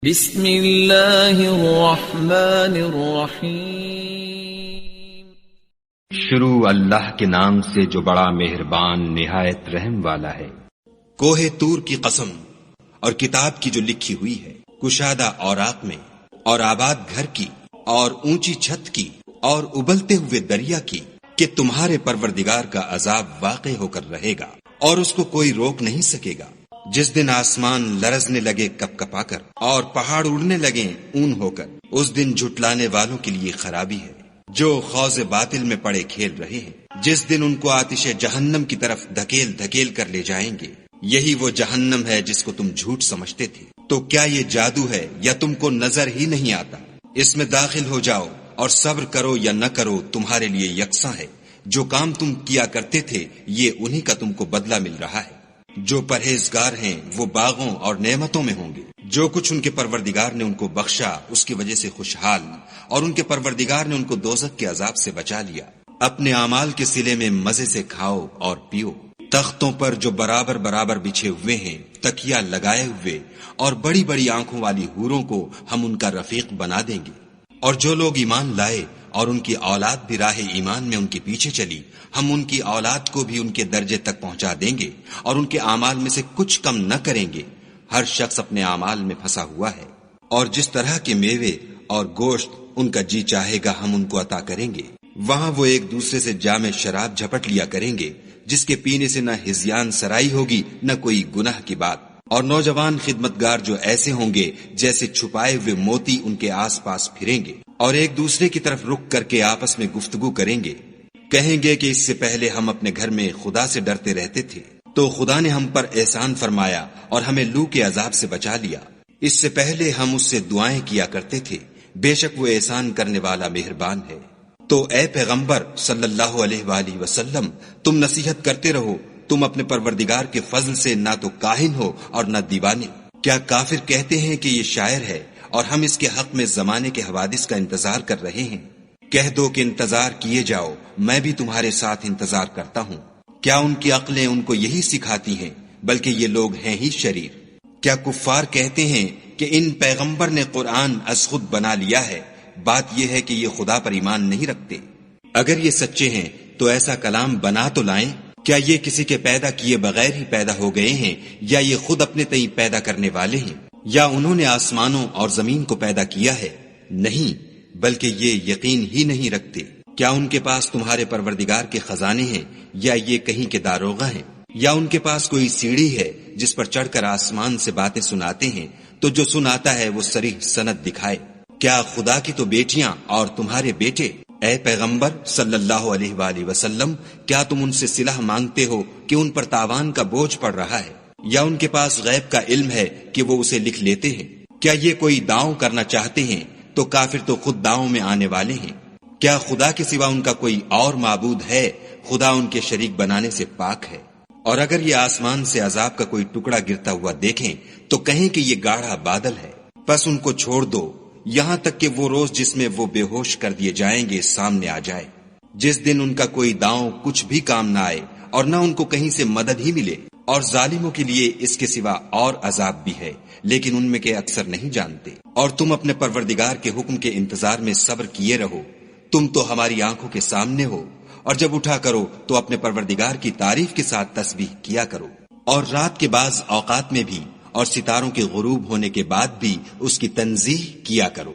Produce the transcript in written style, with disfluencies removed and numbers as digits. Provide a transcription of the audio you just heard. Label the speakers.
Speaker 1: بسم اللہ الرحمن الرحیم۔
Speaker 2: شروع اللہ کے نام سے جو بڑا مہربان نہایت رحم والا ہے۔
Speaker 3: کوہ طور کی قسم اور کتاب کی جو لکھی ہوئی ہے، کشادہ اوراق میں، اور آباد گھر کی، اور اونچی چھت کی، اور ابلتے ہوئے دریا کی، کہ تمہارے پروردگار کا عذاب واقع ہو کر رہے گا اور اس کو کوئی روک نہیں سکے گا۔ جس دن آسمان لرزنے لگے کپ کپا کر اور پہاڑ اڑنے لگے اون ہو کر، اس دن جھٹلانے والوں کے لیے خرابی ہے جو خوض باطل میں پڑے کھیل رہے ہیں۔ جس دن ان کو آتش جہنم کی طرف دھکیل دھکیل کر لے جائیں گے، یہی وہ جہنم ہے جس کو تم جھوٹ سمجھتے تھے۔ تو کیا یہ جادو ہے یا تم کو نظر ہی نہیں آتا؟ اس میں داخل ہو جاؤ اور صبر کرو یا نہ کرو تمہارے لیے یکساں ہے۔ جو کام تم کیا کرتے تھے یہ انہی کا تم کو بدلہ مل رہا ہے۔ جو پرہیزگار ہیں وہ باغوں اور نعمتوں میں ہوں گے۔ جو کچھ ان کے پروردگار نے ان کو بخشا اس کی وجہ سے خوشحال، اور ان کے پروردگار نے ان کو دوزخ کے عذاب سے بچا لیا۔ اپنے اعمال کے صلے میں مزے سے کھاؤ اور پیو۔ تختوں پر جو برابر برابر بچھے ہوئے ہیں، تکیا لگائے ہوئے، اور بڑی بڑی آنکھوں والی حوروں کو ہم ان کا رفیق بنا دیں گے۔ اور جو لوگ ایمان لائے اور ان کی اولاد بھی راہ ایمان میں ان کے پیچھے چلی، ہم ان کی اولاد کو بھی ان کے درجے تک پہنچا دیں گے اور ان کے اعمال میں سے کچھ کم نہ کریں گے۔ ہر شخص اپنے اعمال میں پھنسا ہوا ہے، اور جس طرح کے میوے اور گوشت ان کا جی چاہے گا ہم ان کو عطا کریں گے۔ وہاں وہ ایک دوسرے سے جام شراب جھپٹ لیا کریں گے، جس کے پینے سے نہ ہذیان سرائی ہوگی نہ کوئی گناہ کی بات۔ اور نوجوان خدمتگار جو ایسے ہوں گے جیسے چھپائے ہوئے موتی ان کے آس پاس پھریں گے، اور ایک دوسرے کی طرف رک کر کے آپس میں گفتگو کریں گے۔ کہیں گے کہ اس سے پہلے ہم اپنے گھر میں خدا سے ڈرتے رہتے تھے، تو خدا نے ہم پر احسان فرمایا اور ہمیں لو کے عذاب سے بچا لیا۔ اس سے پہلے ہم اس سے دعائیں کیا کرتے تھے، بے شک وہ احسان کرنے والا مہربان ہے۔ تو اے پیغمبر صلی اللہ علیہ وآلہ وسلم، تم نصیحت کرتے رہو، تم اپنے پروردگار کے فضل سے نہ تو کاہن ہو اور نہ دیوانے۔ کیا کافر کہتے ہیں کہ یہ شاعر ہے اور ہم اس کے حق میں زمانے کے حوادث کا انتظار کر رہے ہیں؟ کہہ دو کہ انتظار کیے جاؤ، میں بھی تمہارے ساتھ انتظار کرتا ہوں۔ کیا ان کی عقلیں ان کو یہی سکھاتی ہیں؟ بلکہ یہ لوگ ہیں ہی شریر۔ کیا کفار کہتے ہیں کہ ان پیغمبر نے قرآن از خود بنا لیا ہے؟ بات یہ ہے کہ یہ خدا پر ایمان نہیں رکھتے۔ اگر یہ سچے ہیں تو ایسا کلام بنا تو لائیں۔ کیا یہ کسی کے پیدا کیے بغیر ہی پیدا ہو گئے ہیں، یا یہ خود اپنے تئیں پیدا کرنے والے ہیں، یا انہوں نے آسمانوں اور زمین کو پیدا کیا ہے؟ نہیں، بلکہ یہ یقین ہی نہیں رکھتے۔ کیا ان کے پاس تمہارے پروردگار کے خزانے ہیں، یا یہ کہیں کے داروغہ ہیں، یا ان کے پاس کوئی سیڑھی ہے جس پر چڑھ کر آسمان سے باتیں سناتے ہیں؟ تو جو سناتا ہے وہ صریح سند دکھائے۔ کیا خدا کی تو بیٹیاں اور تمہارے بیٹے؟ اے پیغمبر صلی اللہ علیہ وآلہ وسلم، کیا تم ان سے صلح مانگتے ہو کہ ان پر تاوان کا بوجھ پڑ رہا ہے، یا ان کے پاس غیب کا علم ہے کہ وہ اسے لکھ لیتے ہیں؟ کیا یہ کوئی داؤں کرنا چاہتے ہیں تو کافر تو خود داؤں میں آنے والے ہیں۔ کیا خدا کے سوا ان کا کوئی اور معبود ہے؟ خدا ان کے شریک بنانے سے پاک ہے۔ اور اگر یہ آسمان سے عذاب کا کوئی ٹکڑا گرتا ہوا دیکھیں تو کہیں کہ یہ گاڑھا بادل ہے، پس ان کو چھوڑ دو یہاں تک کہ وہ روز جس میں وہ بے ہوش کر دیے جائیں گے سامنے آ جائے، جس دن ان کا کوئی داؤں کچھ بھی کام نہ آئے اور نہ ان کو کہیں سے مدد ہی ملے۔ اور ظالموں کے لیے اس کے سوا اور عذاب بھی ہے، لیکن ان میں کے اکثر نہیں جانتے۔ اور تم اپنے پروردگار کے حکم کے انتظار میں صبر کیے رہو، تم تو ہماری آنکھوں کے سامنے ہو۔ اور جب اٹھا کرو تو اپنے پروردگار کی تعریف کے ساتھ تسبیح کیا کرو، اور رات کے بعض اوقات میں بھی، اور ستاروں کے غروب ہونے کے بعد بھی اس کی تنزیہ کیا کرو۔